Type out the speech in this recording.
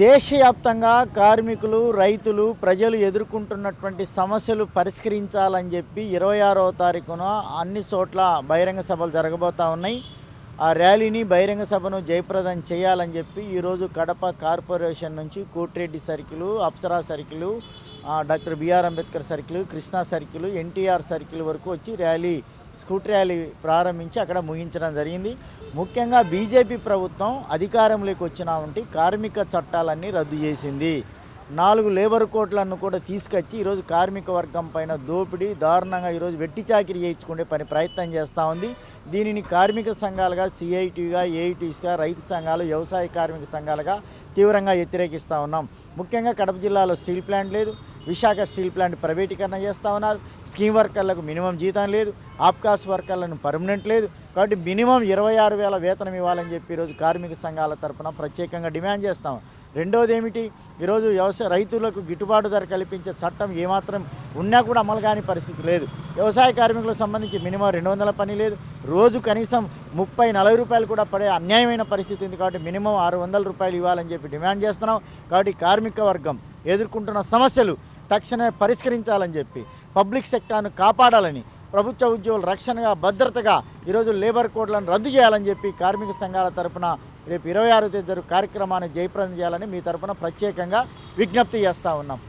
దేశవ్యాప్తంగా కార్మికులు, రైతులు, ప్రజలు ఎదుర్కొంటున్నటువంటి సమస్యలు పరిష్కరించాలని చెప్పి 26వ తారీఖున అన్ని చోట్ల బహిరంగ సభలు జరగబోతా ఉన్నాయి. ఆ ర్యాలీని, బహిరంగ సభను జయప్రదం చేయాలని చెప్పి ఈరోజు కడప కార్పొరేషన్ నుంచి Kotireddy circle, Apsara circle, doctor BR Ambedkar circle, Krishna circle, NTR circle వరకు వచ్చి స్కూటర్ ర్యాలీ ప్రారంభించి అక్కడ ముగించడం జరిగింది. ముఖ్యంగా బీజేపీ ప్రభుత్వం అధికారంలోకి వచ్చినామంటే కార్మిక చట్టాలన్నీ రద్దు చేసింది. 4 లేబర్ కోడ్లను కూడా తీసుకొచ్చి ఈరోజు కార్మిక వర్గం పైన దోపిడీ దారుణంగా ఈరోజు వెట్టి చాకిరీ చేయించుకునే ప్రయత్నం చేస్తూ ఉంది. దీనిని కార్మిక సంఘాలుగా, సిఐటిగా, ఏఐటీస్గా, రైతు సంఘాలు, వ్యవసాయ కార్మిక సంఘాలుగా తీవ్రంగా వ్యతిరేకిస్తూ ఉన్నాం. ముఖ్యంగా కడప జిల్లాలో స్టీల్ ప్లాంట్ లేదు, విశాఖ స్టీల్ ప్లాంట్ ప్రైవేటీకరణ చేస్తూ ఉన్నారు. స్కీమ్ వర్కర్లకు మినిమం జీతం లేదు, ఆప్కాస్ వర్కర్లను పర్మనెంట్ లేదు. కాబట్టి మినిమం 26,000 వేతనం ఇవ్వాలని చెప్పి ఈరోజు కార్మిక సంఘాల తరఫున ప్రత్యేకంగా డిమాండ్ చేస్తాం. రెండోది ఏమిటి, ఈరోజు రైతులకు గిట్టుబాటు ధర కల్పించే చట్టం ఏమాత్రం ఉన్నా కూడా అమలు కాని పరిస్థితి లేదు. వ్యవసాయ కార్మికులకు సంబంధించి మినిమం 200 పని లేదు, రోజు కనీసం 30-40 రూపాయలు కూడా పడే అన్యాయమైన పరిస్థితి ఉంది. కాబట్టి మినిమం 600 రూపాయలు ఇవ్వాలని చెప్పి డిమాండ్ చేస్తున్నాం. కాబట్టి కార్మిక వర్గం ఎదుర్కొంటున్న సమస్యలు తక్షణమే పరిష్కరించాలని చెప్పి, పబ్లిక్ సెక్టార్ను కాపాడాలని, ప్రభుత్వ ఉద్యోగుల రక్షణగా, భద్రతగా ఈరోజు లేబర్ కోడ్లను రద్దు చేయాలని చెప్పి కార్మిక సంఘాల తరఫున రేపు 26వ తేదీ కార్యక్రమాన్ని జయప్రదం చేయాలని మీ తరఫున ప్రత్యేకంగా విజ్ఞప్తి చేస్తూ ఉన్నాం.